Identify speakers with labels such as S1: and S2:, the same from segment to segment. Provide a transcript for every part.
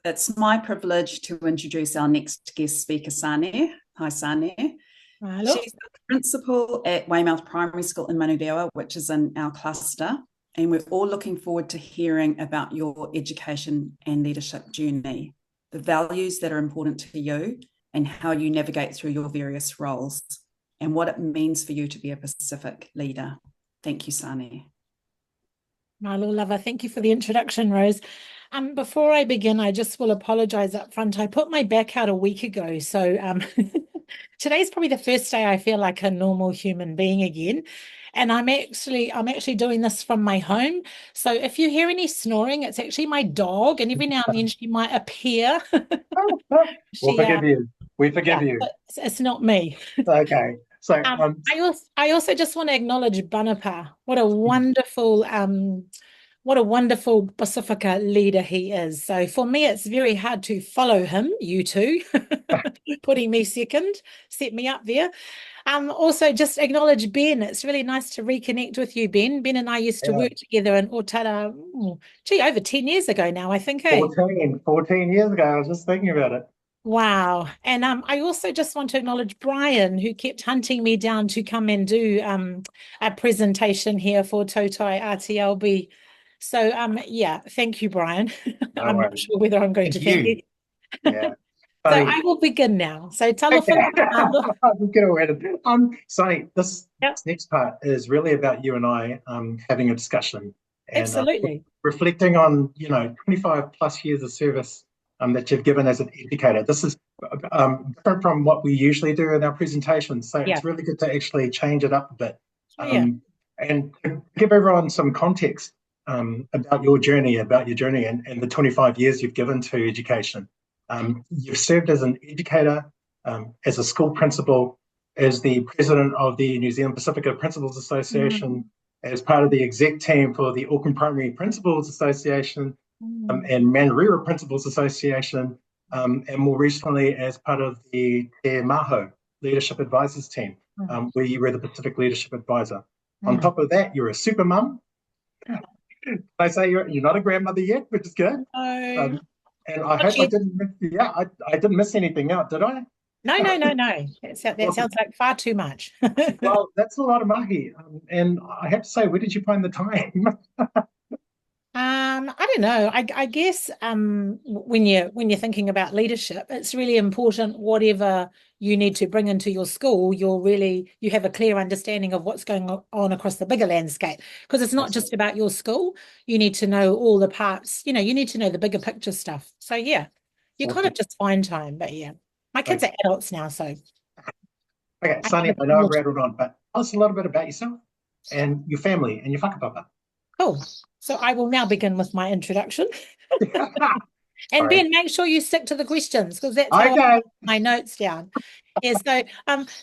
S1: It's my privilege to introduce our next guest speaker, Saane. Hi, Saane.
S2: Hello.
S1: She's the principal at Weymouth Primary School in Manurewa, which is in our cluster. And we're all looking forward to hearing about your education and leadership journey, the values that are important to you, and how you navigate through your various roles, and what it means for you to be a Pacific leader. Thank you, Saane.
S2: My little lover, thank you for the introduction, Rose. Before I begin, I just will apologize up front. I put my back out a week ago, so today's probably the first day I feel like a normal human being again. And I'm actually doing this from my home. So if you hear any snoring, it's actually my dog, and every now and then she might appear.
S3: We'll
S2: She
S3: forgive you. We forgive
S2: Yeah,
S3: you.
S2: but it's not me.
S3: Okay. So,
S2: I also just want to acknowledge Banapa. What a wonderful Pacifica leader he is. So for me, it's very hard to follow him, you two, putting me second, set me up there. Also just acknowledge Ben. It's really nice to reconnect with you, Ben. Ben and I used to
S3: yeah,
S2: work together in Otara, over 10 years ago now, I think, eh?
S3: 14 years ago, I was just thinking about it.
S2: Wow. And I also just want to acknowledge Brian, who kept hunting me down to come and do a presentation here for Tautai RTLB. So yeah, thank you, Brian.
S3: No
S2: I'm not
S3: worries.
S2: sure whether I'm going
S3: Thank
S2: to thank
S3: you.
S2: you.
S3: Yeah.
S2: So
S3: Sonny,
S2: I will begin now. So
S3: okay.
S2: talofa.
S3: We'll get away with Sonny, this
S2: Yep,
S3: next part is really about you and I having a discussion and
S2: absolutely.
S3: reflecting on, 25 plus years of service that you've given as an educator. This is different from what we usually do in our presentations. So
S2: Yeah.
S3: it's really good to actually change it up a bit.
S2: Yeah.
S3: And to give everyone some context about your journey, and the 25 years you've given to education. You've served as an educator, as a school principal, as the president of the New Zealand Pacifica Principals
S2: Mm,
S3: Association, as part of the exec team for the Auckland Primary Principals Association,
S2: mm,
S3: and Manurewa Principals Association, and more recently as part of the Te Maho Leadership Advisors team,
S2: mm,
S3: where you were the Pacific Leadership Advisor. On
S2: mm.
S3: top of that, you're a super mum. I say you're not a grandmother yet, which is good.
S2: No,
S3: Um, and I
S2: not
S3: hope I
S2: yet.
S3: didn't miss, yeah, I didn't miss anything out, did I?
S2: No, no, no, no. That
S3: Awesome.
S2: sounds like far too much.
S3: Well, that's a lot of mahi. And I have to say, where did you find the time?
S2: I don't know. I guess when you're thinking about leadership, it's really important whatever you need to bring into your school, you have a clear understanding of what's going on across the bigger landscape. Because it's not just
S3: Awesome.
S2: about your school. You need to know all the parts, you need to know the bigger picture stuff. So yeah, you kind of
S3: Awesome.
S2: just find time. But yeah, my kids
S3: Okay.
S2: are adults now, so
S3: Okay,
S2: I have
S3: Sunny,
S2: a
S3: I
S2: bit
S3: know
S2: more
S3: I've
S2: time.
S3: rattled on, but tell us a little bit about yourself and your family and your whakapapa.
S2: Cool. So I will now begin with my introduction. And
S3: Sorry.
S2: Ben, make sure you stick to the questions because that's how I
S3: Okay.
S2: write my notes down. Yeah, so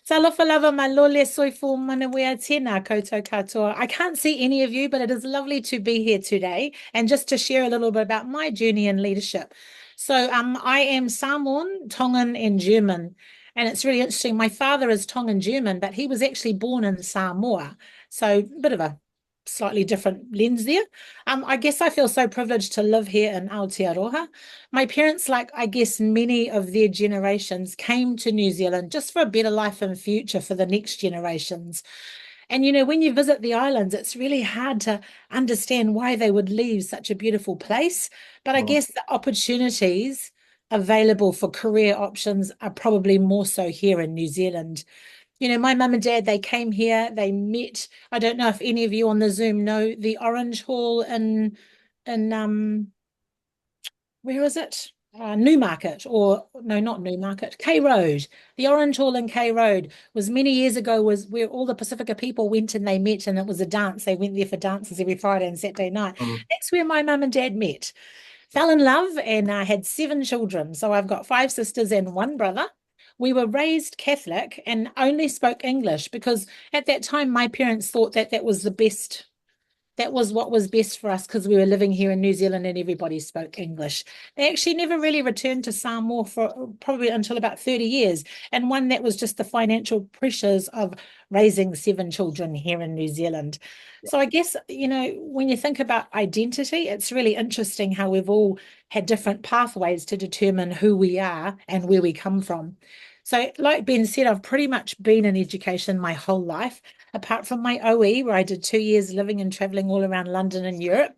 S2: talofa lava malole soifu manawea tēnā koutou katoa. I can't see any of you, but it is lovely to be here today and just to share a little bit about my journey in leadership. So I am Samoan, Tongan, and German. And it's really interesting. My father is Tongan German, but he was actually born in Samoa. So a bit of a slightly different lens there. I guess I feel so privileged to live here in Aotearoa. My parents, like I guess many of their generations, came to New Zealand just for a better life and future for the next generations. And when you visit the islands, it's really hard to understand why they would leave such a beautiful place. But I
S3: Mm,
S2: guess the opportunities available for career options are probably more so here in New Zealand. My mum and dad, they came here, they met. I don't know if any of you on the Zoom know the Orange Hall in where is it? Newmarket, or no, not Newmarket, K Road. The Orange Hall in K Road was many years ago, was where all the Pacifica people went and they met, and it was a dance. They went there for dances every Friday and Saturday night.
S3: mm.
S2: That's where my mum and dad met. Fell in love, and I had 7 children. So I've got 5 sisters and 1 brother. We were raised Catholic and only spoke English because at that time my parents thought that that was the best that was what was best for us because we were living here in New Zealand and everybody spoke English. They actually never really returned to Samoa for probably until about 30 years. And one that was just the financial pressures of raising 7 children here in New Zealand. So I guess, when you think about identity, it's really interesting how we've all had different pathways to determine who we are and where we come from. So like Ben said, I've pretty much been in education my whole life, apart from my OE, where I did 2 years living and traveling all around London and Europe,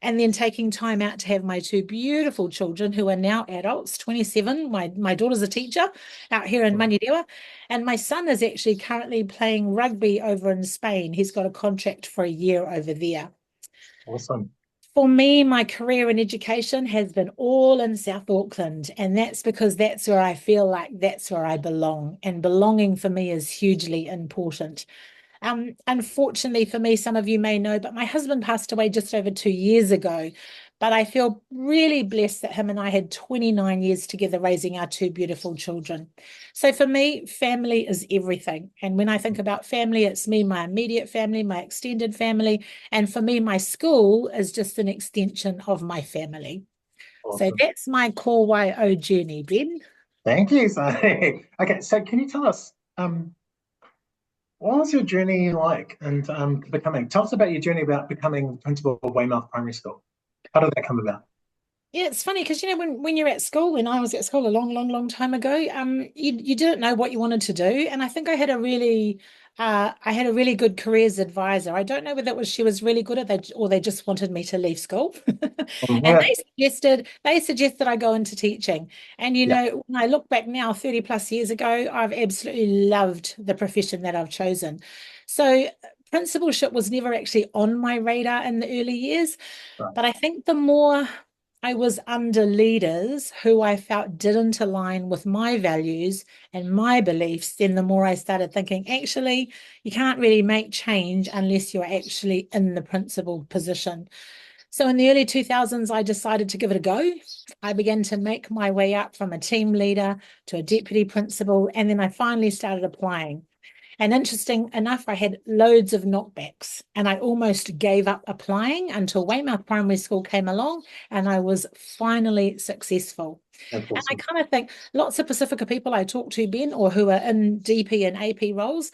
S2: and then taking time out to have my 2 beautiful children who are now adults, 27. My daughter's a teacher out here in Manirewa, and my son is actually currently playing rugby over in Spain. He's got a contract for a year over there.
S3: Awesome.
S2: For me, my career in education has been all in South Auckland, and that's because that's where I feel like that's where I belong, and belonging for me is hugely important. Unfortunately for me, some of you may know, but my husband passed away just over 2 years ago. But I feel really blessed that him and I had 29 years together raising our 2 beautiful children. So for me, family is everything. And when I think about family, it's me, my immediate family, my extended family. And for me, my school is just an extension of my family.
S3: Awesome.
S2: So that's my core YO journey, Ben.
S3: Thank you, Saane. Okay, so can you tell us, what was your journey like and tell us about your journey about becoming principal of Weymouth Primary School. How did that come about?
S2: Yeah, it's funny because when you're at school, when I was at school a long time ago, you didn't know what you wanted to do, and I think I had a really good careers advisor. I don't know whether it was she was really good at that or they just wanted me to leave school, and they suggested I go into teaching. And when I look back now, 30 plus years ago, I've absolutely loved the profession that I've chosen. So principalship was never actually on my radar in the early years, but I think the more I was under leaders who I felt didn't align with my values and my beliefs, then the more I started thinking, actually, you can't really make change unless you're actually in the principal position. So in the early 2000s, I decided to give it a go. I began to make my way up from a team leader to a deputy principal, and then I finally started applying. And interesting enough, I had loads of knockbacks and I almost gave up applying until Weymouth Primary School came along and I was finally successful. Awesome. And I kind of think lots of Pacifica people I talk to, Ben, or who are in DP and AP roles,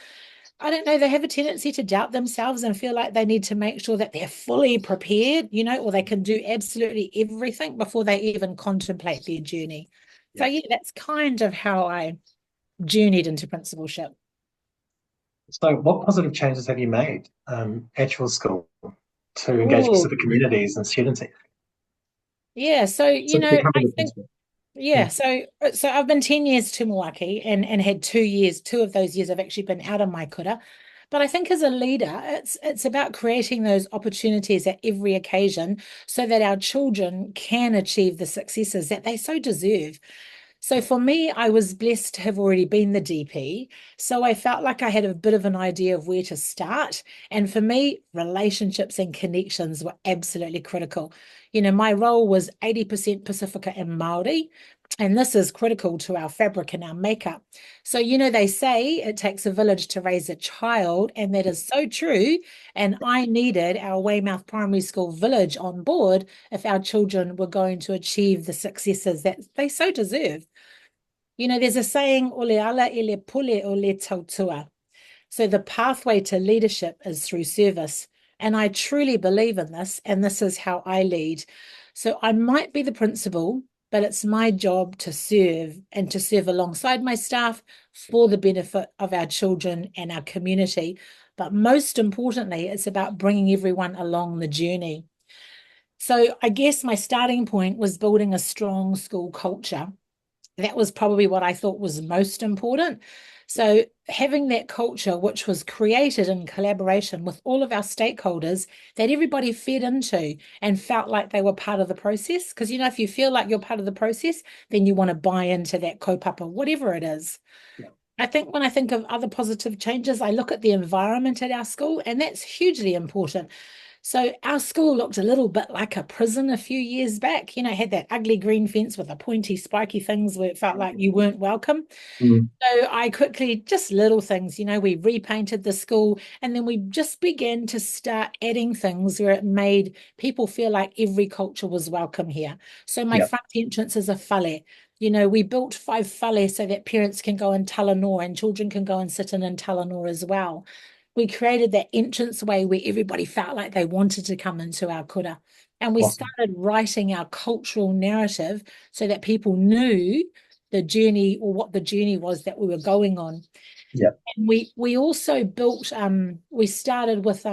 S2: I don't know, they have a tendency to doubt themselves and feel like they need to make sure that they're fully prepared, or they can do absolutely everything before they even contemplate their journey. So yeah, that's kind of how I journeyed into principalship.
S3: So what positive changes have you made at your school to engage specific communities and students?
S2: Yeah, so I think so I've been 10 years to Milwaukee and had 2 of those years I've actually been out of my kura. But I think as a leader, it's about creating those opportunities at every occasion so that our children can achieve the successes that they so deserve. So for me, I was blessed to have already been the DP. So I felt like I had a bit of an idea of where to start. And for me, relationships and connections were absolutely critical. My role was 80% Pacifica and Māori, and this is critical to our fabric and our makeup. So, they say it takes a village to raise a child, and that is so true. And I needed our Weymouth Primary School village on board if our children were going to achieve the successes that they so deserve. There's a saying, ole ala ele pule ole tautua. So the pathway to leadership is through service. And I truly believe in this, and this is how I lead. So I might be the principal, but it's my job to serve and to serve alongside my staff for the benefit of our children and our community. But most importantly, it's about bringing everyone along the journey. So I guess my starting point was building a strong school culture. That was probably what I thought was most important. So having that culture, which was created in collaboration with all of our stakeholders, that everybody fed into and felt like they were part of the process. Because, if you feel like you're part of the process, then you want to buy into that kaupapa, whatever it is. Yeah. I think when I think of other positive changes, I look at the environment at our school, and that's hugely important. So our school looked a little bit like a prison a few years back. You know, had that ugly green fence with the pointy, spiky things where it felt like you weren't welcome.
S3: Mm.
S2: So I quickly, just little things, you know, we repainted the school, and then we just began to start adding things where it made people feel like every culture was welcome here. So my
S3: Yeah.
S2: front entrance is a whale. You know, we built 5 whale so that parents can go in Talanoa and children can go and sit in Talanoa as well. We created that entranceway where everybody felt like they wanted to come into our kura. And we
S3: Awesome.
S2: started writing our cultural narrative so that people knew the journey, or what the journey was that we were going on.
S3: Yeah.
S2: And we also built, we started with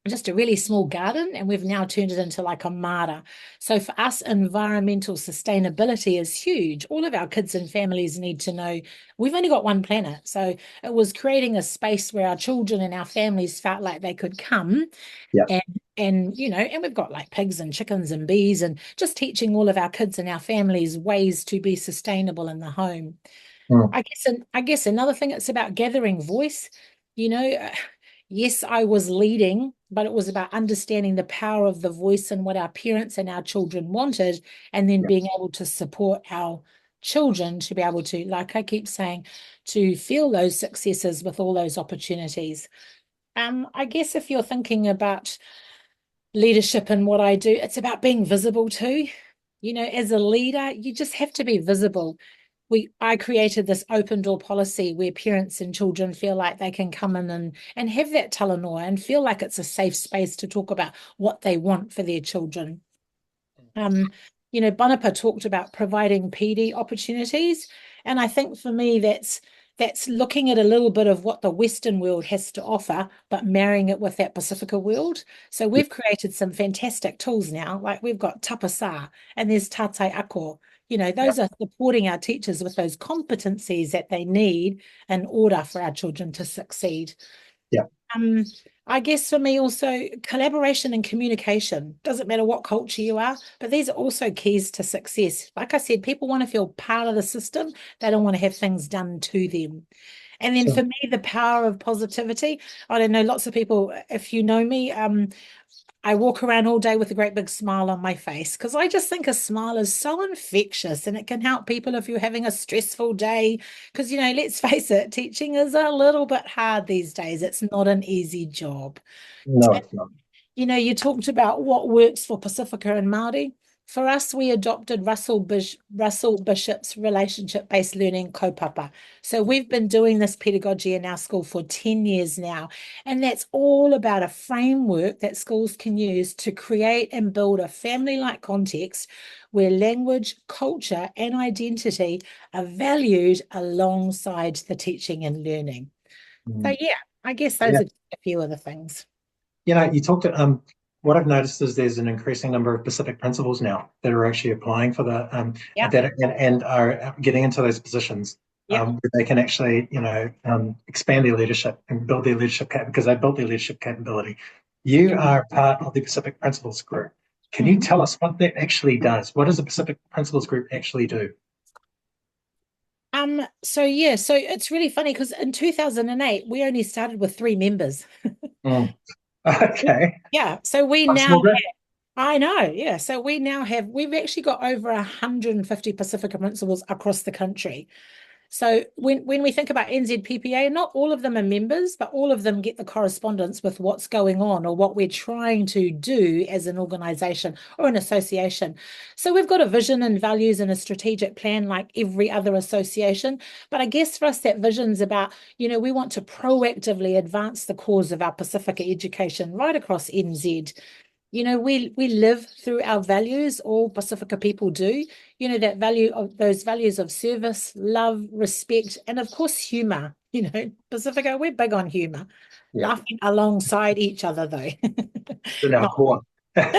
S2: just a really small garden, and we've now turned it into like a mara. So for us, environmental sustainability is huge. All of our kids and families need to know we've only got one planet. So it was creating a space where our children and our families felt like they could come.
S3: Yeah.
S2: And you know, and we've got like pigs and chickens and bees, and just teaching all of our kids and our families ways to be sustainable in the home.
S3: Mm.
S2: I guess another thing, it's about gathering voice. You know, yes, I was leading, but it was about understanding the power of the voice and what our parents and our children wanted, and then
S3: Yeah.
S2: being able to support our children to be able to, like I keep saying, to feel those successes with all those opportunities. I guess if you're thinking about leadership and what I do, it's about being visible too. You know, as a leader, you just have to be visible. I created this open door policy where parents and children feel like they can come in and have that talanoa and feel like it's a safe space to talk about what they want for their children. You know, Banapa talked about providing PD opportunities. And I think for me, that's looking at a little bit of what the Western world has to offer, but marrying it with that Pacifica world. So we've created some fantastic tools now, like we've got tapasa and there's Tautai ako. You know, those are supporting our teachers with those competencies that they need in order for our children to succeed.
S3: Yeah.
S2: I guess for me also, collaboration and communication. Doesn't matter what culture you are, but these are also keys to success. Like I said, people want to feel part of the system. They don't want to have things done to them. And then for me, the power of positivity. I don't know, lots of people, if you know me, I walk around all day with a great big smile on my face because I just think a smile is so infectious, and it can help people if you're having a stressful day. Because, you know, let's face it, teaching is a little bit hard these days. It's not an easy job.
S3: No, it's not.
S2: You know, you talked about what works for Pacifica and Māori. For us, we adopted Russell Bishop's relationship-based learning kaupapa. So we've been doing this pedagogy in our school for 10 years now. And that's all about a framework that schools can use to create and build a family-like context where language, culture, and identity are valued alongside the teaching and learning. So yeah, I guess those are a few of the things.
S3: You know, you talked to, what I've noticed is there's an increasing number of Pacific principals now that are actually applying for the and are getting into those positions where they can actually, you know, expand their leadership and build their leadership because they built their leadership capability. You are part of the Pacific Principals Group. Can you tell us what that actually does? What does the Pacific Principals Group actually do?
S2: So it's really funny because in 2008 we only started with 3 members.
S3: Okay.
S2: Yeah, so we now have, I know, yeah. So we've actually got over 150 Pacifica principals across the country. So when we think about NZPPA, not all of them are members, but all of them get the correspondence with what's going on or what we're trying to do as an organisation or an association. So we've got a vision and values and a strategic plan like every other association. But I guess for us, that vision's about, you know, we want to proactively advance the cause of our Pacifica education right across NZ. You know, we live through our values, all Pacifica people do, you know, that value of those values of service, love, respect, and of course, humor. You know, Pacifica, we're big on humor, laughing alongside each other, though.
S3: In our core.
S2: And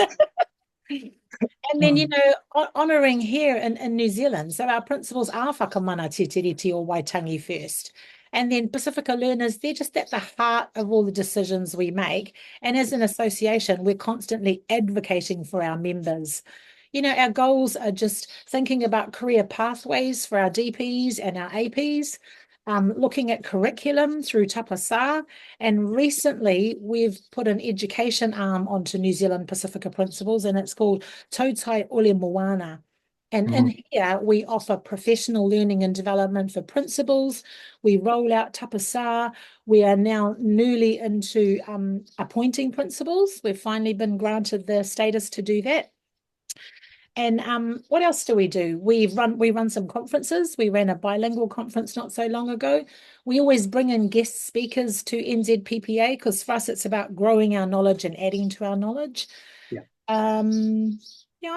S2: then, you know, honouring here in New Zealand. So our principals are whakamana te tiriti o Waitangi first. And then Pacifica learners, they're just at the heart of all the decisions we make. And as an association, we're constantly advocating for our members. You know, our goals are just thinking about career pathways for our DPs and our APs, looking at curriculum through Tapasa, and recently we've put an education arm onto New Zealand Pacifica Principles, and it's called Tautai Ole Moana. And in here, we offer professional learning and development for principals. We roll out Tapasa. We are now newly into appointing principals. We've finally been granted the status to do that. And what else do? We run some conferences. We ran a bilingual conference not so long ago. We always bring in guest speakers to NZPPA because for us it's about growing our knowledge and adding to our knowledge.
S3: Yeah.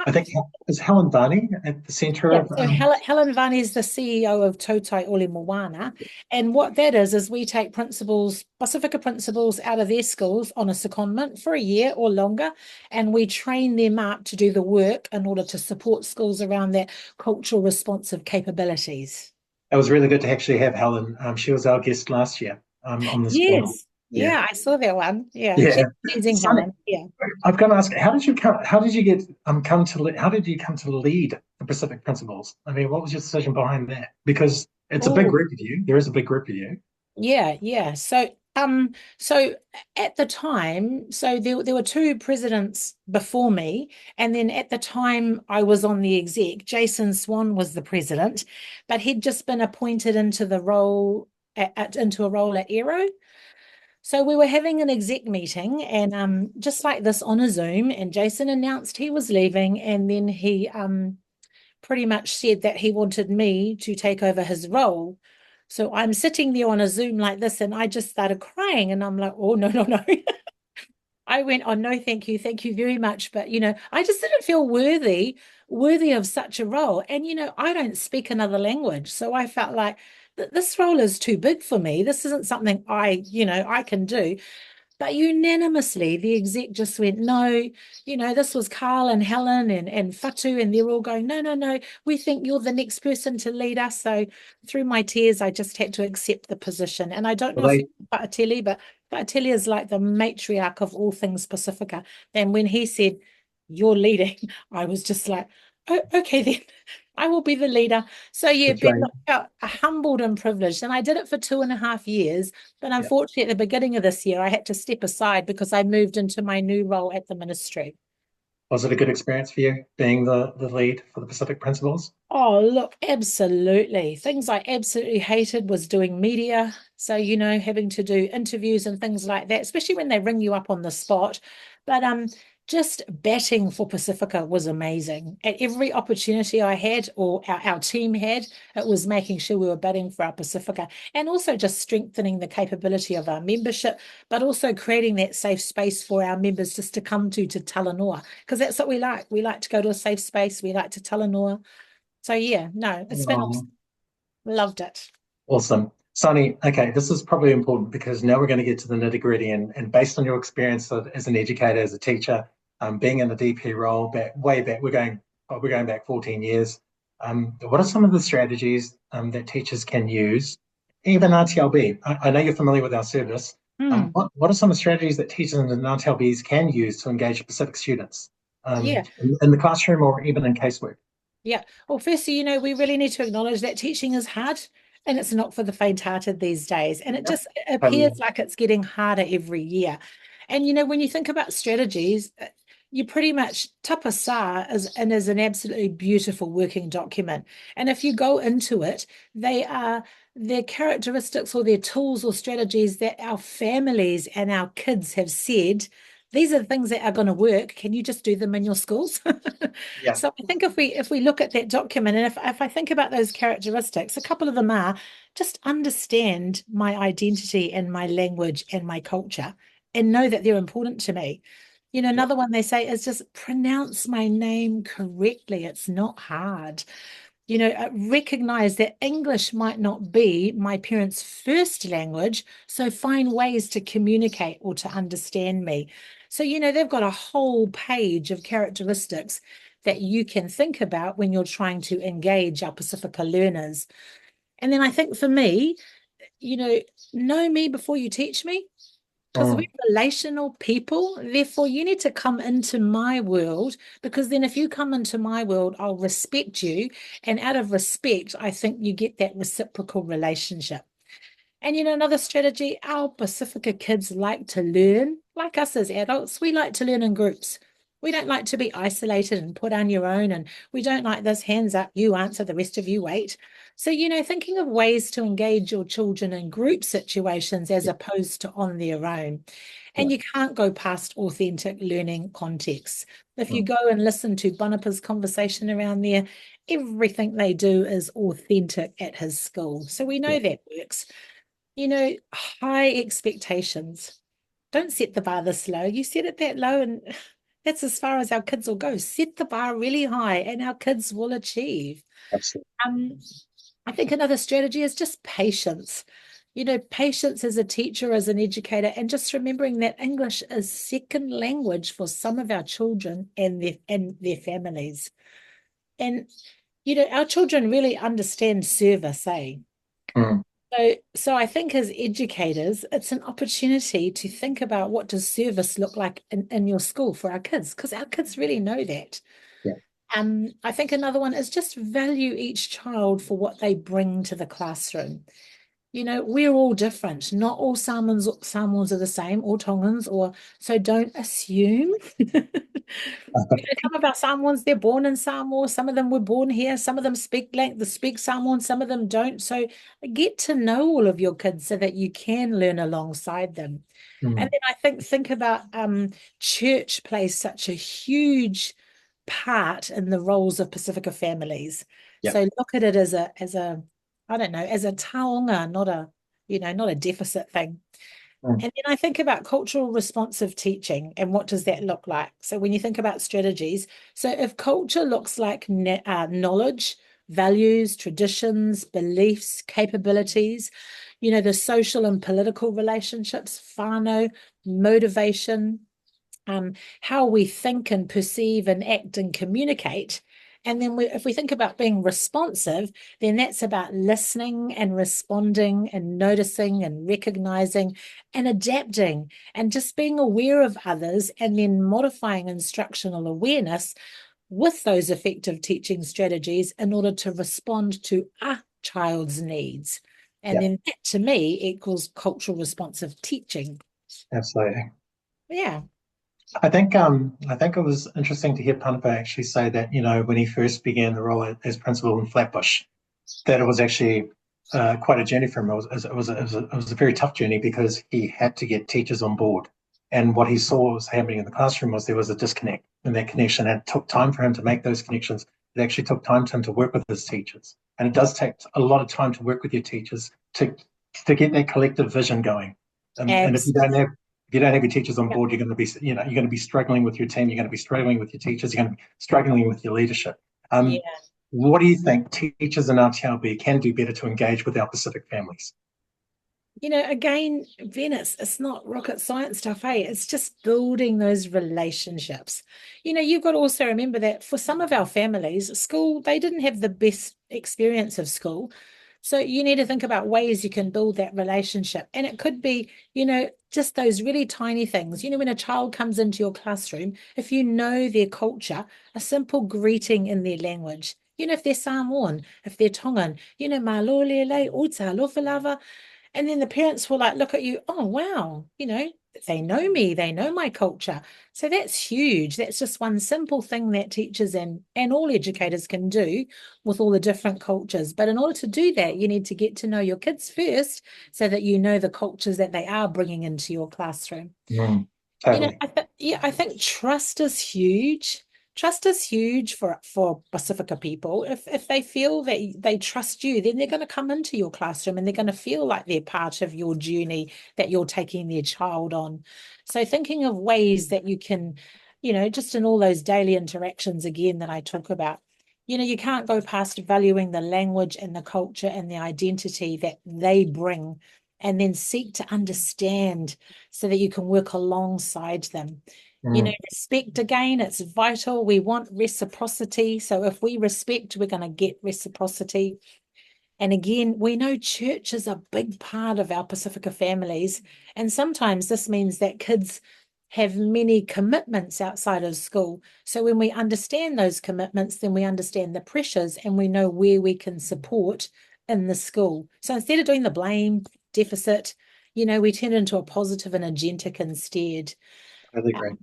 S3: I think is Helen Varney at the centre of.
S2: So Helen Varney is the CEO of Tautai Ole Moana, and what that is we take principals, Pacifica principals, out of their schools on a secondment for a year or longer, and we train them up to do the work in order to support schools around that cultural responsive capabilities.
S3: It was really good to actually have Helen. She was our guest last year on this panel.
S2: Yeah, I saw that one. Yeah. She's amazing, Helen. Yeah.
S3: I've got to ask, how did you come to lead the Pacific Principles? I mean, what was your decision behind that? Because it's a big group of you. There is a big group of you.
S2: Yeah. So at the time, there were two presidents before me, and then at the time I was on the exec. Jason Swan was the president, but he'd just been appointed into the role into a role at Aero. So we were having an exec meeting, and just like this on a Zoom, and Jason announced he was leaving, and then he pretty much said that he wanted me to take over his role. So I'm sitting there on a Zoom like this, and I just started crying, and I'm like, oh, no. I went, oh, no, thank you very much. But, I just didn't feel worthy of such a role. And, I don't speak another language. So I felt like this role is too big for me. This isn't something I can do. But unanimously, the exec just went, no, this was Carl and Helen and Fatu, and they're all going, no, we think you're the next person to lead us. So through my tears, I just had to accept the position. And I don't know if you know Paateli, but Paateli is like the matriarch of all things Pacifica. And when he said, you're leading, I was just like, oh, okay, then I will be the leader. So yeah, I felt humbled and privileged, and I did it for 2.5 years. But unfortunately, at the beginning of this year, I had to step aside because I moved into my new role at the ministry.
S3: Was it a good experience for you being the lead for the Pacific Principles?
S2: Oh, look, absolutely. Things I absolutely hated was doing media. So, having to do interviews and things like that, especially when they ring you up on the spot. But just batting for Pacifica was amazing. At every opportunity I had, or our team had, it was making sure we were batting for our Pacifica, and also just strengthening the capability of our membership, but also creating that safe space for our members just to come to talanoa, because that's what we like. We like to go to a safe space. We like to talanoa. So yeah, no, it's been awesome. Loved it.
S3: Awesome. Saane, okay, this is probably important because now we're going to get to the nitty-gritty, and based on your experience as an educator, as a teacher, being in the DP role way back, we're going back 14 years. What are some of the strategies that teachers can use, even RTLB? I know you're familiar with our service. What are some of the strategies that teachers and RTLBs can use to engage Pacific students in the classroom or even in casework?
S2: Yeah. Well, firstly, we really need to acknowledge that teaching is hard, and it's not for the faint-hearted these days. And it just appears like it's getting harder every year. And, when you think about strategies, you pretty much, Tapasa is an absolutely beautiful working document. And if you go into it, their characteristics or their tools or strategies that our families and our kids have said, these are the things that are going to work. Can you just do them in your schools? So I think if we look at that document, and if I think about those characteristics, a couple of them are just understand my identity and my language and my culture, and know that they're important to me. Another one they say is just pronounce my name correctly. It's not hard. Recognize that English might not be my parents' first language, so find ways to communicate or to understand me. So, they've got a whole page of characteristics that you can think about when you're trying to engage our Pacifica learners. And then I think for me, know me before you teach me. Because we're relational people, therefore you need to come into my world, because then if you come into my world, I'll respect you. And out of respect, I think you get that reciprocal relationship. And, another strategy, our Pacifica kids like to learn, like us as adults, we like to learn in groups. We don't like to be isolated and put on your own. And we don't like this hands up, you answer, the rest of you wait. So, thinking of ways to engage your children in group situations as opposed to on their own. And you can't go past authentic learning contexts. If you go and listen to Banapa's conversation around there, everything they do is authentic at his school. So we know that works. High expectations. Don't set the bar this low. You set it that low, and that's as far as our kids will go. Set the bar really high, and our kids will achieve.
S3: Absolutely.
S2: I think another strategy is just patience. Patience as a teacher, as an educator, and just remembering that English is second language for some of our children and their families. And, our children really understand service, eh? So I think as educators, it's an opportunity to think about what does service look like in your school for our kids, because our kids really know that. I think another one is just value each child for what they bring to the classroom. We're all different. Not all Samoans are the same, or Tongans, so don't assume. Some of our Samoans, they're born in Samoa. Some of them were born here. Some of them speak Samoan. Some of them don't. So get to know all of your kids so that you can learn alongside them. And then I think about church plays such a huge part in the roles of Pacifica families. So look at it as a I don't know, as a taonga, not a deficit thing. And then I think about cultural responsive teaching and what does that look like? So when you think about strategies, so if culture looks like knowledge, values, traditions, beliefs, capabilities, the social and political relationships, whānau, motivation, how we think and perceive and act and communicate. And then if we think about being responsive, then that's about listening and responding and noticing and recognizing and adapting and just being aware of others and then modifying instructional awareness with those effective teaching strategies in order to respond to a child's needs. And then that, to me, equals cultural responsive teaching.
S3: Absolutely.
S2: Yeah.
S3: I think it was interesting to hear Panapa actually say that, when he first began the role as principal in Flatbush, that it was actually quite a journey for him. It was a very tough journey because he had to get teachers on board. And what he saw was happening in the classroom was there was a disconnect in that connection. And it took time for him to make those connections. It actually took time for him to work with his teachers. And it does take a lot of time to work with your teachers to get that collective vision going. And if you don't have your teachers on board, you're going to be struggling with your team. You're going to be struggling with your teachers. You're going to be struggling with your leadership. What do you think teachers in RTLB can do better to engage with our Pacific families?
S2: Again, Venice, it's not rocket science stuff, hey? It's just building those relationships. You've got to also remember that for some of our families, school, they didn't have the best experience of school. So you need to think about ways you can build that relationship. And it could be, just those really tiny things. When a child comes into your classroom, if you know their culture, a simple greeting in their language. If they're Samoan, if they're Tongan, malolele, uta, lofalava. And then the parents will look at you, oh, wow, they know me, they know my culture. So that's huge. That's just one simple thing that teachers and all educators can do with all the different cultures. But in order to do that, you need to get to know your kids first so that you know the cultures that they are bringing into your classroom.
S3: Totally.
S2: I think trust is huge. Trust is huge for Pacifica people. If they feel that they trust you, then they're going to come into your classroom and they're going to feel like they're part of your journey that you're taking their child on. So thinking of ways that you can, just in all those daily interactions again that I talk about, you can't go past valuing the language and the culture and the identity that they bring and then seek to understand so that you can work alongside them. Respect, again, it's vital. We want reciprocity. So if we respect, we're going to get reciprocity. And again, we know church is a big part of our Pacifica families. And sometimes this means that kids have many commitments outside of school. So when we understand those commitments, then we understand the pressures and we know where we can support in the school. So instead of doing the blame, deficit, we turn it into a positive and agentic instead.
S3: Really great.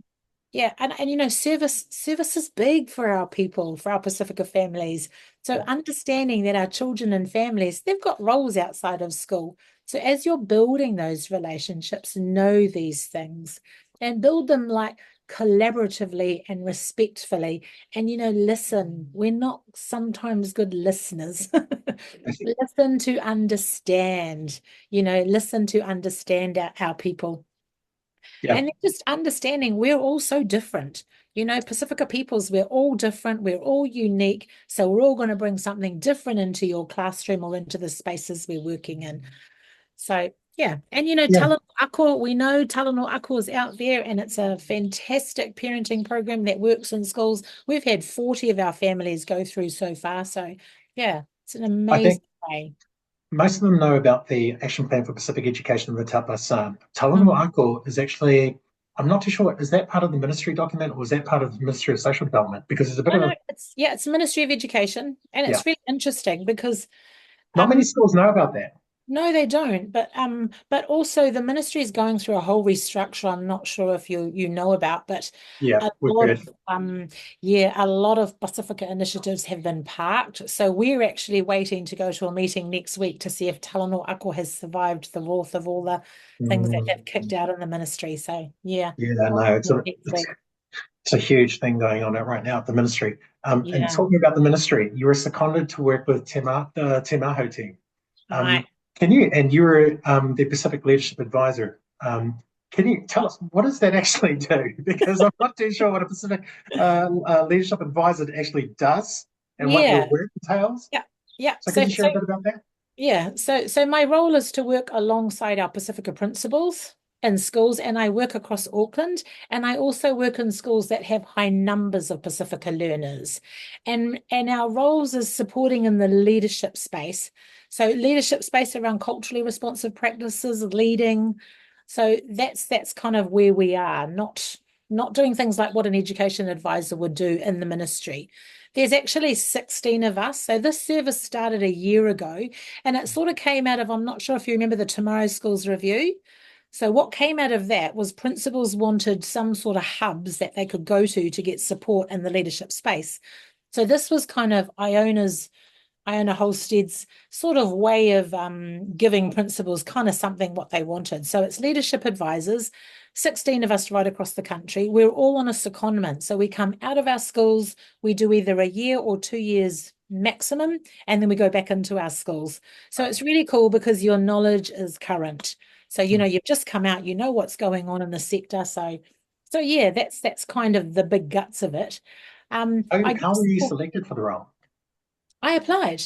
S2: Yeah, and service is big for our people, for our Pacifica families. So understanding that our children and families, they've got roles outside of school. So as you're building those relationships, know these things and build them like collaboratively and respectfully. And listen. We're not sometimes good listeners. Listen to understand. Listen to understand our people.
S3: Yeah.
S2: And just understanding we're all so different. Pacifica peoples, we're all different, we're all unique. So we're all going to bring something different into your classroom or into the spaces we're working in. So, yeah. And, Talanoa Ako, we know Talanoa Ako is out there, and it's a fantastic parenting program that works in schools. We've had 40 of our families go through so far. So, yeah, it's an amazing way.
S3: Most of them know about the Action Plan for Pacific Education in the Taupasa. Talanoa Ako is actually, I'm not too sure, is that part of the ministry document or is that part of the Ministry of Social Development? Because there's a bit of...
S2: it's Ministry of Education, and it's really interesting because...
S3: not many schools know about that.
S2: No, they don't. But also the ministry is going through a whole restructure. I'm not sure if you know about, but a lot of Pacifica initiatives have been parked. So we're actually waiting to go to a meeting next week to see if Talanoa Ako has survived the wrath of all the things that they've kicked out in the ministry. So
S3: it's a huge thing going on right now at the ministry. And talking about the ministry, you were seconded to work with Te Maho team.
S2: Right.
S3: You're the Pacific Leadership Advisor. Can you tell us, what does that actually do? Because I'm not too sure what a Pacific Leadership Advisor actually does and what your work entails.
S2: Yeah.
S3: So can you share a bit about that?
S2: Yeah. So my role is to work alongside our Pacifica principals in schools, and I work across Auckland, and I also work in schools that have high numbers of Pacifica learners. And our roles is supporting in the leadership space. So leadership space around culturally responsive practices, leading. So that's kind of where we are, not doing things like what an education advisor would do in the ministry. There's actually 16 of us. So this service started a year ago, and it sort of came out of, I'm not sure if you remember the Tomorrow Schools Review. So what came out of that was principals wanted some sort of hubs that they could go to get support in the leadership space. So this was kind of Iona Holstead's sort of way of giving principals kind of something what they wanted. So it's leadership advisors, 16 of us right across the country. We're all on a secondment. So we come out of our schools, we do either a year or 2 years maximum, and then we go back into our schools. So it's really cool because your knowledge is current. So, you've just come out, what's going on in the sector. So yeah, that's kind of the big guts of it.
S3: How were you selected for the role?
S2: I applied.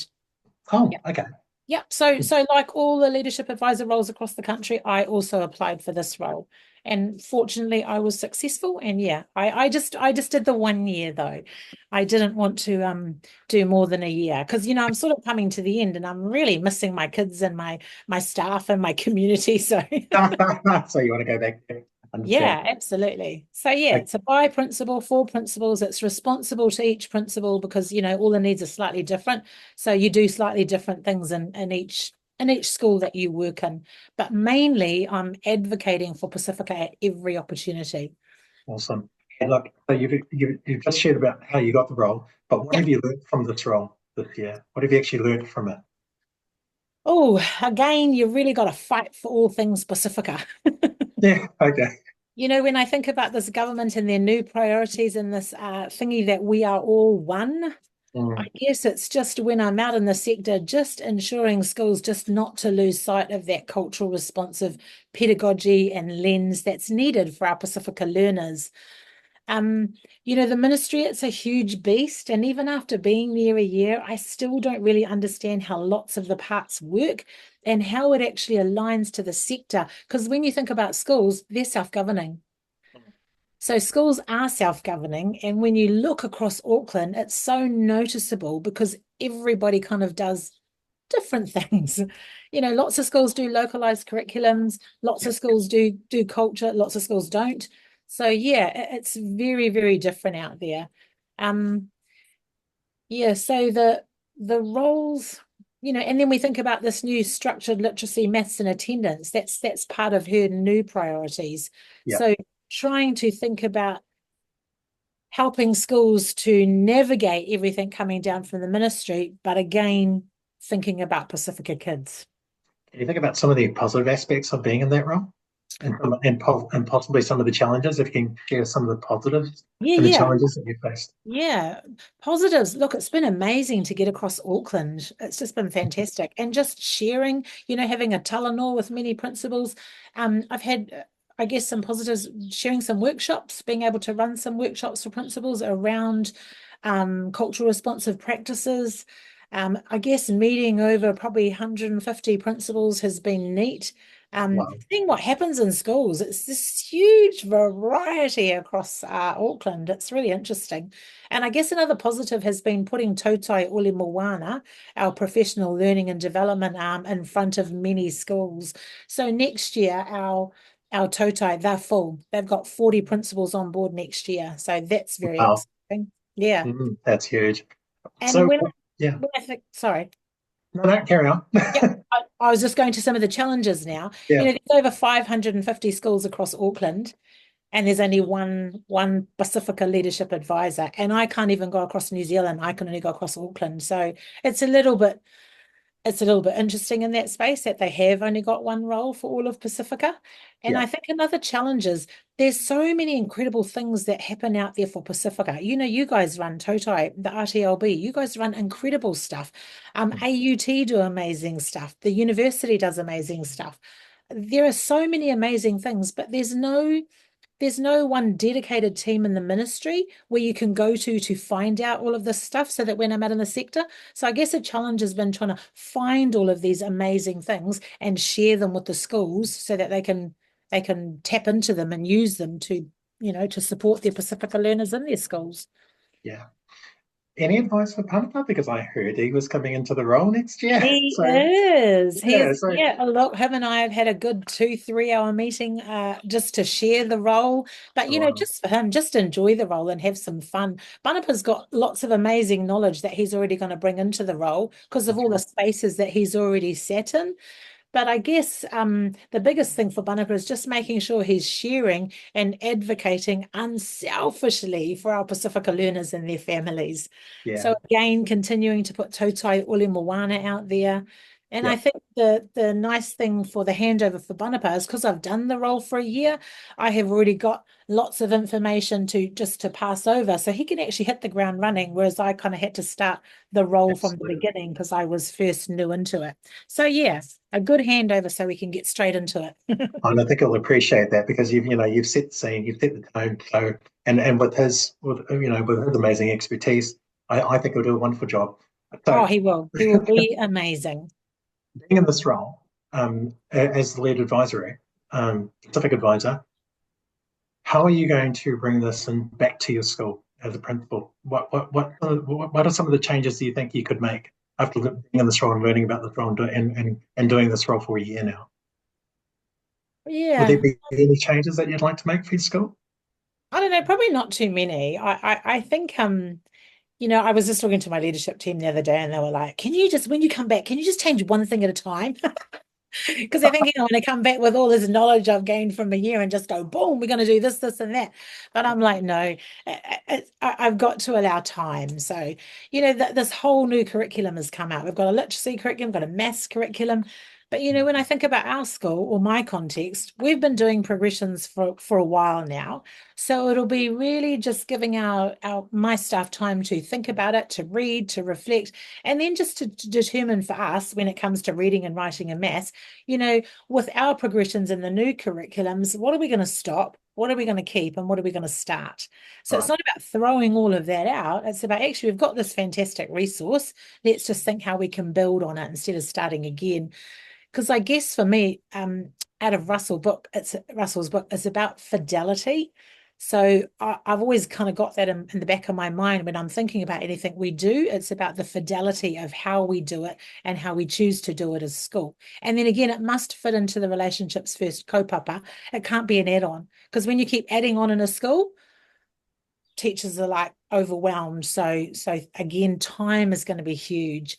S3: Oh, okay.
S2: Yep. So like all the leadership advisor roles across the country, I also applied for this role. And fortunately, I was successful. And I just did the 1 year though. I didn't want to do more than a year because I'm sort of coming to the end, and I'm really missing my kids and my staff and my community. So
S3: so you want to go back there?
S2: Yeah, absolutely. So it's a by principal, for principals. It's responsible to each principal because all the needs are slightly different. So you do slightly different things in each school that you work in. But mainly, I'm advocating for Pacifica at every opportunity.
S3: Awesome. And look, so you've just shared about how you got the role, but what have you learned from this role this year? What have you actually learned from it?
S2: Oh, again, you've really got to fight for all things Pacifica.
S3: Yeah, okay.
S2: When I think about this government and their new priorities and this thingy that we are all one, I guess it's just when I'm out in the sector, just ensuring schools just not to lose sight of that cultural responsive pedagogy and lens that's needed for our Pacifica learners. The ministry, it's a huge beast. And even after being there a year, I still don't really understand how lots of the parts work and how it actually aligns to the sector. Because when you think about schools, they're self-governing. So schools are self-governing. And when you look across Auckland, it's so noticeable because everybody kind of does different things. Lots of schools do localized curriculums. Lots of schools do culture. Lots of schools don't. So it's very, very different out there. So the roles, and then we think about this new structured literacy, maths and attendance. That's part of her new priorities.
S3: Yeah.
S2: So trying to think about helping schools to navigate everything coming down from the ministry, but again, thinking about Pacifica kids.
S3: Can you think about some of the positive aspects of being in that role? And possibly some of the challenges, if you can share some of the positives and the challenges that you faced.
S2: Yeah, positives. Look, it's been amazing to get across Auckland. It's just been fantastic. And just sharing, having a talanoa with many principals. I've had, I guess, some positives, sharing some workshops, being able to run some workshops for principals around cultural responsive practices. I guess meeting over probably 150 principals has been neat.
S3: Wow.
S2: Seeing what happens in schools, it's this huge variety across Auckland. It's really interesting. And I guess another positive has been putting Tautai Ole Moana, our professional learning and development arm, in front of many schools. So next year, our Tautai, they're full. They've got 40 principals on board next year. So that's very exciting. Yeah.
S3: That's huge.
S2: And
S3: so,
S2: when
S3: yeah.
S2: I think, sorry.
S3: No, carry on.
S2: Yeah, I was just going to some of the challenges now.
S3: Yeah.
S2: There's over 550 schools across Auckland, and there's only one Pacifica leadership advisor. And I can't even go across New Zealand. I can only go across Auckland. So it's a little bit interesting in that space that they have only got one role for all of Pacifica. And I think another challenge is there's so many incredible things that happen out there for Pacifica. You guys run Tautai, the RTLB. You guys run incredible stuff. AUT do amazing stuff. The university does amazing stuff. There are so many amazing things, but there's no one dedicated team in the ministry where you can go to find out all of this stuff so that when I'm out in the sector. So I guess a challenge has been trying to find all of these amazing things and share them with the schools so that they can tap into them and use them to support their Pacifica learners in their schools.
S3: Yeah. Any advice for Panapa? Because I heard he was coming into the role next year.
S2: He is. Look, him and I have had a good 2-3 hour meeting just to share the role. But, just for him, just enjoy the role and have some fun. Banapa's got lots of amazing knowledge that he's already going to bring into the role because of all the spaces that he's already sat in. But I guess the biggest thing for Banapa is just making sure he's sharing and advocating unselfishly for our Pacifica learners and their families.
S3: Yeah.
S2: So again, continuing to put Tautai Ole Moana out there. And I think the nice thing for the handover for Banapa is because I've done the role for a year, I have already got lots of information to pass over. So he can actually hit the ground running, whereas I kind of had to start the role from the beginning because I was first new into it. So yes, a good handover so we can get straight into it.
S3: And I think he'll appreciate that because you've set the scene, you've set the tone. So and with his amazing expertise, I think he'll do a wonderful job. So,
S2: he will. He will be amazing.
S3: Being in this role, as the lead advisory, Pacific advisor, how are you going to bring this back to your school as a principal? What are some of the changes do you think you could make after being in this role and learning about this role and doing this role for a year now?
S2: Yeah.
S3: Would there be any changes that you'd like to make for your school?
S2: I don't know, probably not too many. I think I was just talking to my leadership team the other day and they were like, when you come back, can you just change one thing at a time? Because they're thinking, I'm going to come back with all this knowledge I've gained from a year and just go, boom, we're going to do this, this, and that. But I'm like, no, I've got to allow time. So, this whole new curriculum has come out. We've got a literacy curriculum, got a maths curriculum. But, when I think about our school or my context, we've been doing progressions for a while now. So it'll be really just giving my staff time to think about it, to read, to reflect, and then just to determine for us when it comes to reading and writing and maths, with our progressions in the new curriculums, what are we going to stop? What are we going to keep and what are we going to start? So It's not about throwing all of that out. It's about actually, we've got this fantastic resource. Let's just think how we can build on it instead of starting again. Because I guess for me, out of Russell's book, it's about fidelity. So I've always kind of got that in the back of my mind when I'm thinking about anything we do. It's about the fidelity of how we do it and how we choose to do it as school. And then again, it must fit into the relationships first kaupapa. It can't be an add-on because when you keep adding on in a school, teachers are like overwhelmed. So again, time is going to be huge.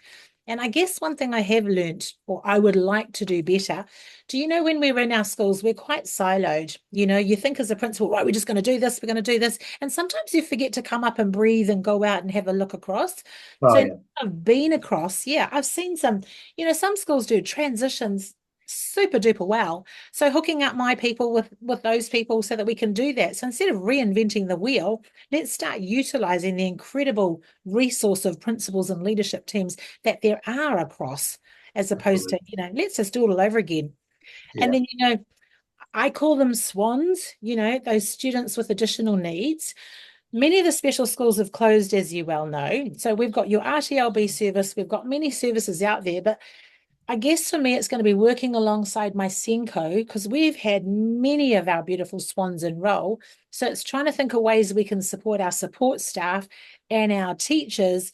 S2: And I guess one thing I have learnt, or I would like to do better, do you know, when we were in our schools, we're quite siloed. You know, you think as a principal, right, we're just going to do this, we're going to do this. And sometimes you forget to come up and breathe and go out and have a look across.
S3: Oh,
S2: So
S3: yeah.
S2: I've been across, I've seen some, some schools do transitions super duper well. So hooking up my people with those people so that we can do that. So instead of reinventing the wheel, let's start utilizing the incredible resource of principals and leadership teams that there are across, as opposed to, let's just do it all over again.
S3: Yeah.
S2: And then, I call them swans, those students with additional needs. Many of the special schools have closed, as you well know. So we've got your RTLB service, we've got many services out there, but I guess for me, it's going to be working alongside my Senko, because we've had many of our beautiful swans enroll. So it's trying to think of ways we can support our support staff and our teachers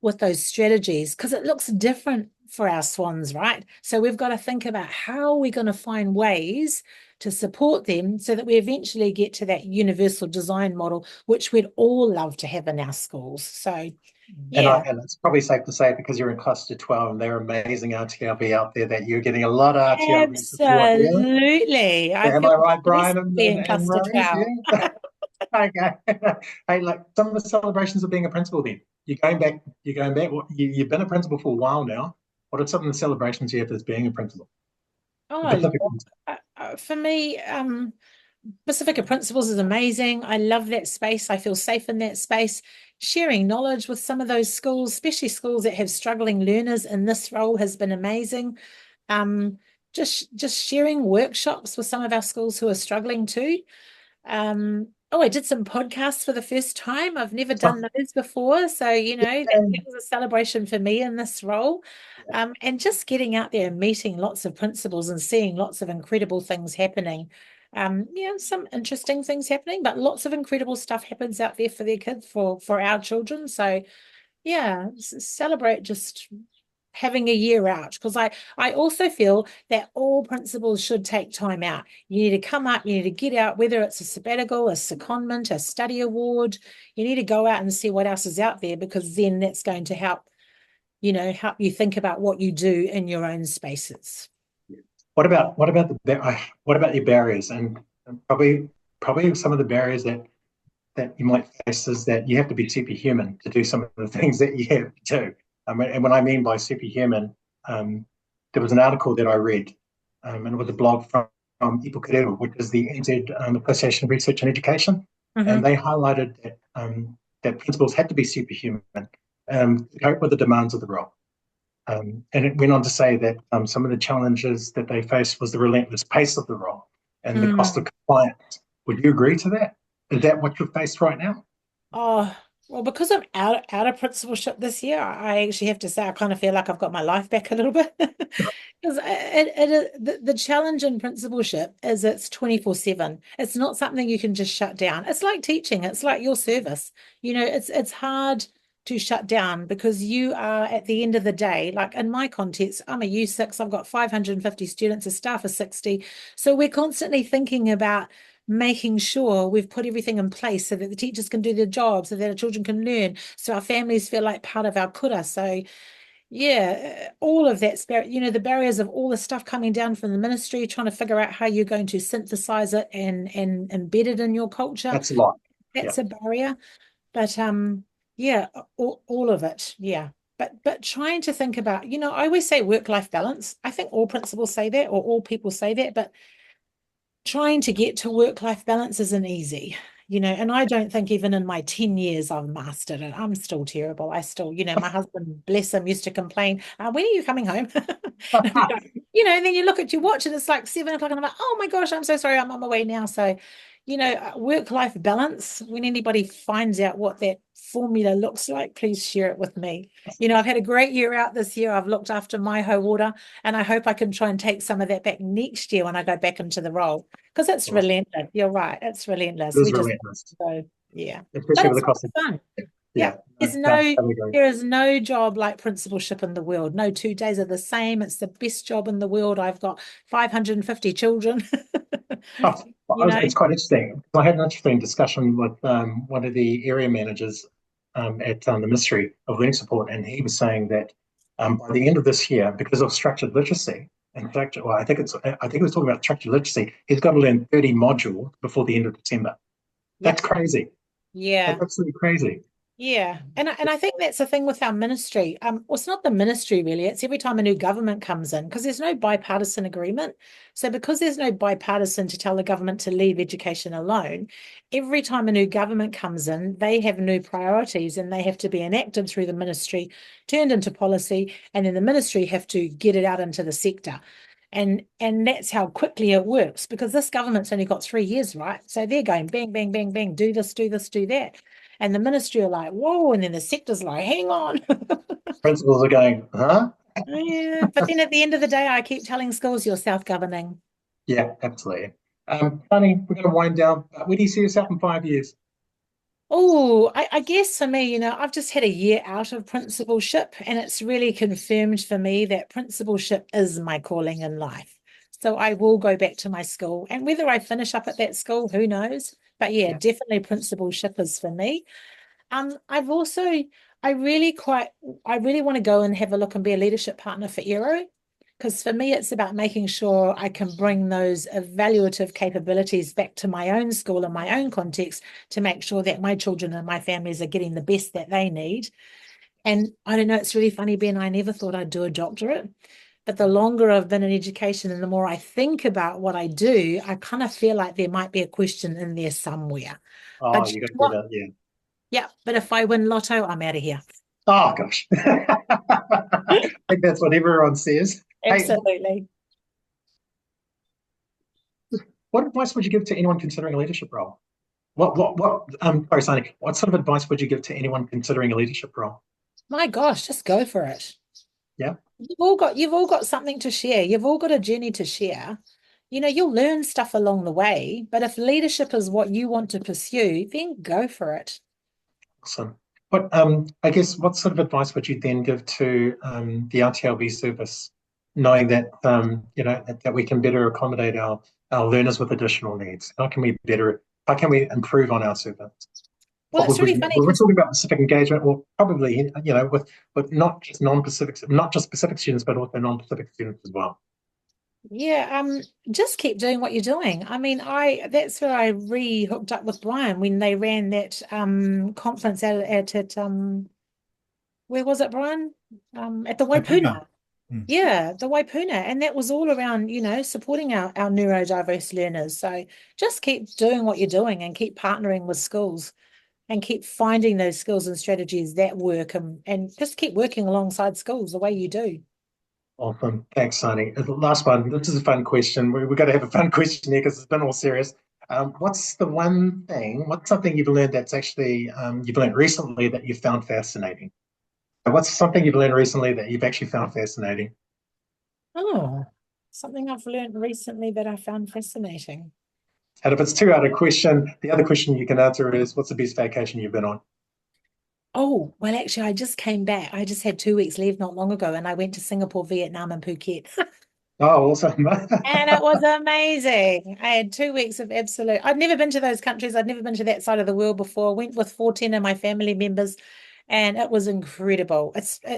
S2: with those strategies, because it looks different for our swans, right? So we've got to think about how we're going to find ways to support them so that we eventually get to that universal design model, which we'd all love to have in our schools. So
S3: And it's probably safe to say, because you're in cluster 12 and there are amazing RTLB out there, that you're getting a lot of RTLB support.
S2: Absolutely.
S3: Yeah?
S2: I
S3: Am
S2: feel
S3: I right,
S2: blessed
S3: Brian
S2: to be in
S3: and
S2: cluster
S3: Rose?
S2: 12.
S3: Yeah. Okay. Hey, like some of the celebrations of being a principal then. You're going back, you've been a principal for a while now. What are some of the celebrations you have as being a principal?
S2: For me, Pacifica Principals is amazing. I love that space. I feel safe in that space. Sharing knowledge with some of those schools, especially schools that have struggling learners in this role, has been amazing. Just sharing workshops with some of our schools who are struggling too. I did some podcasts for the first time. I've never done those before. So, that was a celebration for me in this role. And just getting out there and meeting lots of principals and seeing lots of incredible things happening. Some interesting things happening, but lots of incredible stuff happens out there for their kids, for our children. So, celebrate just having a year out, because I also feel that all principals should take time out. You need to come up, you need to get out, whether it's a sabbatical, a secondment, a study award. You need to go out and see what else is out there, because then that's going to help you think about what you do in your own spaces.
S3: What about your barriers, and probably some of the barriers that you might face is that you have to be superhuman to do some of the things that you have to do. And what I mean by superhuman, there was an article that I read, and it was a blog from Ipukurero, which is the NZ Association of Research and Education, and they highlighted that that principals had to be superhuman to cope with the demands of the role. And it went on to say that some of the challenges that they faced was the relentless pace of the role and the cost of compliance. Would you agree to that? Is that what you're faced right now?
S2: Oh, well, because I'm out of principalship this year, I actually have to say I kind of feel like I've got my life back a little bit. Because the challenge in principalship is it's 24/7. It's not something you can just shut down. It's like teaching. It's like your service. It's hard to shut down, because you are, at the end of the day, like in my context, I'm a U6, I've got 550 students, a staff of 60. So we're constantly thinking about making sure we've put everything in place so that the teachers can do their job, so that our children can learn, so our families feel like part of our kura. So all of that, the barriers of all the stuff coming down from the ministry, trying to figure out how you're going to synthesize it and embed it in your culture.
S3: That's a lot.
S2: That's a barrier. But all of it, But trying to think about, I always say work-life balance. I think all principals say that, or all people say that, but trying to get to work-life balance isn't easy, and I don't think even in my 10 years I've mastered it. I'm still terrible. I still, my husband, bless him, used to complain, when are you coming home? And then you look at your watch and it's like 7 o'clock and I'm like, oh my gosh, I'm so sorry, I'm on my way now. So, work-life balance, when anybody finds out what that formula looks like, please share it with me. I've had a great year out this year. I've looked after my water, and I hope I can try and take some of that back next year when I go back into the role, because it's relentless. You're right. It's relentless.
S3: It is relentless. Especially with the cost of
S2: fun.
S3: Yeah.
S2: There is no job like principalship in the world. No 2 days are the same. It's the best job in the world. I've got 550 children.
S3: It's quite interesting. I had an interesting discussion with one of the area managers at the Ministry of Learning Support, and he was saying that by the end of this year, because of structured literacy, and well, I think he was talking about structured literacy, he's got to learn 30 modules before the end of December. That's crazy.
S2: Yeah.
S3: That's absolutely crazy.
S2: Yeah, and I think that's the thing with our ministry. Well, it's not the ministry really. It's every time a new government comes in, because there's no bipartisan agreement. So because there's no bipartisan to tell the government to leave education alone, every time a new government comes in, they have new priorities and they have to be enacted through the ministry, turned into policy, and then the ministry have to get it out into the sector. And that's how quickly it works, because this government's only got 3 years, right? So they're going bang, bang, bang, bang, do this, do this, do that. And the ministry are like, whoa, and then the sector's like, hang on.
S3: Principals are going, huh?
S2: Yeah, but then at the end of the day, I keep telling schools you're self-governing.
S3: Yeah, absolutely. Saane, we're going to wind down. Where do you see yourself in 5 years?
S2: Oh, I guess for me, I've just had a year out of principalship, and it's really confirmed for me that principalship is my calling in life. So I will go back to my school, and whether I finish up at that school, who knows? But yeah, definitely principalship is for me. I've also, I really want to go and have a look and be a leadership partner for Aero, because for me, it's about making sure I can bring those evaluative capabilities back to my own school and my own context to make sure that my children and my families are getting the best that they need. And I don't know, it's really funny, Ben, I never thought I'd do a doctorate, but the longer I've been in education and the more I think about what I do, I kind of feel like there might be a question in there somewhere.
S3: Oh,
S2: But
S3: you got to do
S2: what?
S3: that, yeah.
S2: Yeah, but if I win lotto, I'm out of here.
S3: Oh, gosh. I think that's what everyone says.
S2: Absolutely.
S3: Hey, what advice would you give to anyone considering a leadership role? Sorry, Saane, what sort of advice would you give to anyone considering a leadership role?
S2: My gosh, just go for it.
S3: Yeah.
S2: You've all got something to share. You've all got a journey to share. You'll learn stuff along the way, but if leadership is what you want to pursue, then go for it.
S3: Awesome. I guess what sort of advice would you then give to the RTLB service, knowing that that we can better accommodate our learners with additional needs? How can we improve on our service?
S2: Well, it's really funny.
S3: We're talking about Pacific engagement, well, probably, with not just Pacific students, but also non-Pacific students as well.
S2: Yeah, just keep doing what you're doing. I mean, that's where I hooked up with Brian when they ran that conference at where was it, Brian? At the Waipuna. Yeah, the Waipuna. And that was all around, supporting our neurodiverse learners. So just keep doing what you're doing and keep partnering with schools and keep finding those skills and strategies that work and just keep working alongside schools the way you do.
S3: Awesome. Thanks, Saane. The last one. This is a fun question. We've got to have a fun question here because it's been all serious. What's something you've learned that's actually you've learned recently that you found fascinating? What's something you've learned recently that you've actually found fascinating?
S2: Oh, something I've learned recently that I found fascinating.
S3: And if it's too hard a question, the other question you can answer is, what's the best vacation you've been on?
S2: Oh, well, actually, I just came back. I just had 2 weeks leave not long ago, and I went to Singapore, Vietnam, and Phuket.
S3: Oh, awesome.
S2: And it was amazing. I had 2 weeks of absolute. I'd never been to those countries. I'd never been to that side of the world before. Went with 14 of my family members, and it was incredible.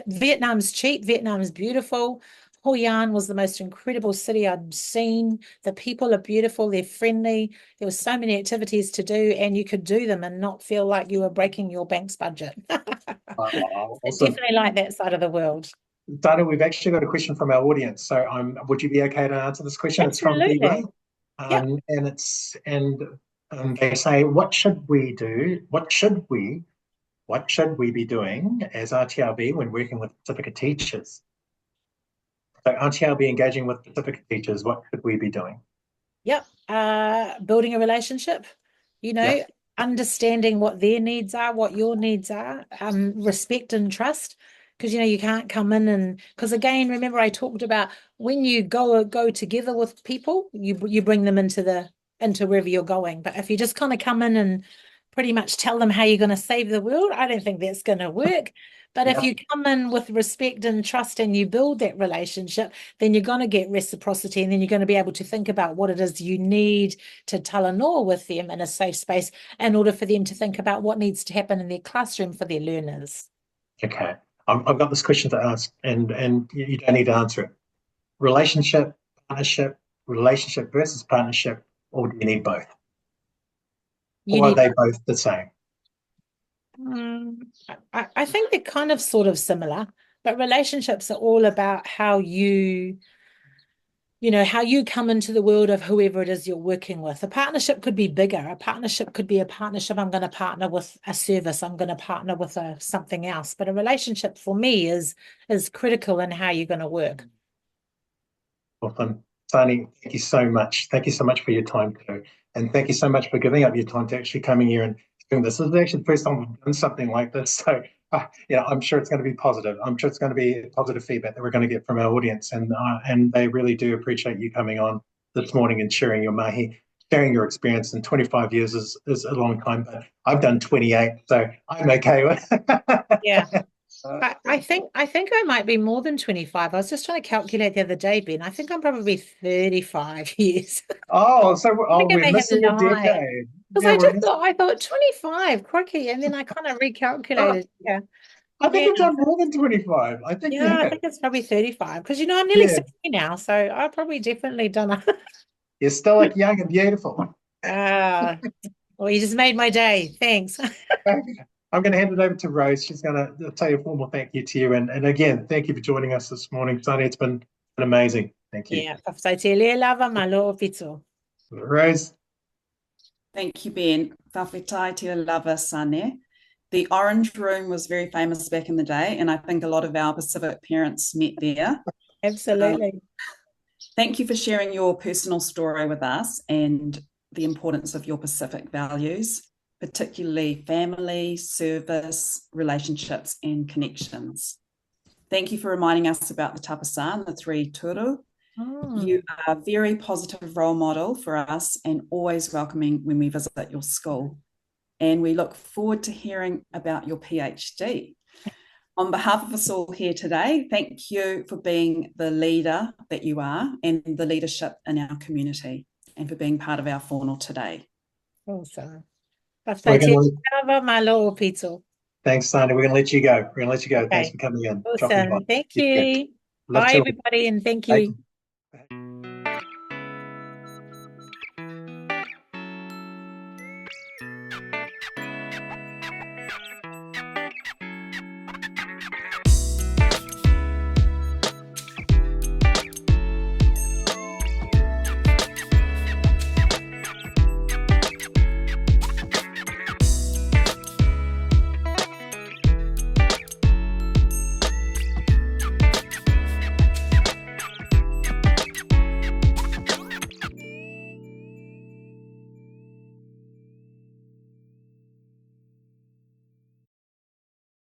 S2: Vietnam's cheap. Vietnam's beautiful. Hoi An was the most incredible city I'd seen. The people are beautiful. They're friendly. There were so many activities to do, and you could do them and not feel like you were breaking your bank's budget.
S3: Awesome.
S2: Definitely like that side of the world.
S3: Dana, we've actually got a question from our audience. So would you be okay to answer this question?
S2: Absolutely.
S3: It's from Viva. And they say, what should we do? What should we be doing as RTLB when working with Pacifica teachers? So RTLB engaging with Pacifica teachers, what should we be doing?
S2: Yep. Building a relationship, understanding what their needs are, what your needs are, respect and trust. Because you can't come in because again, remember I talked about when you go together with people, you bring them into wherever you're going. But if you just kind of come in and pretty much tell them how you're going to save the world, I don't think that's going to work. But if you come in with respect and trust and you build that relationship, then you're going to get reciprocity, and then you're going to be able to think about what it is you need to talanoa with them in a safe space in order for them to think about what needs to happen in their classroom for their learners.
S3: Okay. I've got this question to ask, and you don't need to answer it. Relationship, partnership, relationship versus partnership, or do you need both? Or are they both the same?
S2: I think they're kind of sort of similar, but relationships are all about how you come into the world of whoever it is you're working with. A partnership could be bigger. A partnership could be a partnership. I'm going to partner with a service. I'm going to partner with something else. But a relationship for me is critical in how you're going to work.
S3: Awesome. Saane, thank you so much. Thank you so much for your time too. And thank you so much for giving up your time to actually coming here and doing this. This is actually the first time we've done something like this. So, I'm sure it's going to be positive. I'm sure it's going to be positive feedback that we're going to get from our audience. And they really do appreciate you coming on this morning and sharing your mahi, sharing your experience. And 25 years is a long time, but I've done 28, so I'm okay with it.
S2: Yeah. I think I might be more than 25. I was just trying to calculate the other day, Ben. I think I'm probably 35 years.
S3: Oh, so we're
S2: I
S3: missing a decade.
S2: Because I thought 25, crikey, and then I kind of recalculated. Yeah.
S3: I think I've done more than 25. I think
S2: I think it's probably 35 because I'm nearly 60 now, so I've probably definitely done it.
S3: You're still like young and beautiful.
S2: Well, you just made my day. Thanks.
S3: I'm going to hand it over to Rose. She's going to say a formal thank you to you. And again, thank you for joining us this morning, Saane. It's been amazing. Thank you. Rose.
S1: Thank you, Ben. Whawhetai te lava, Saane. The Orange Room was very famous back in the day, and I think a lot of our Pacific parents met there.
S2: Absolutely.
S1: Thank you for sharing your personal story with us and the importance of your Pacific values, particularly family, service, relationships, and connections. Thank you for reminding us about the tapasa and the three turu. You are a very positive role model for us and always welcoming when we visit your school. And we look forward to hearing about your PhD. On behalf of us all here today, thank you for being the leader that you are and the leadership in our community and for being part of our Fono today.
S2: Awesome. Thanks, Saane.
S3: We're going to let you go.
S2: Okay.
S3: Thanks for coming in.
S2: Awesome. Thank you. Bye, everybody, and thank you.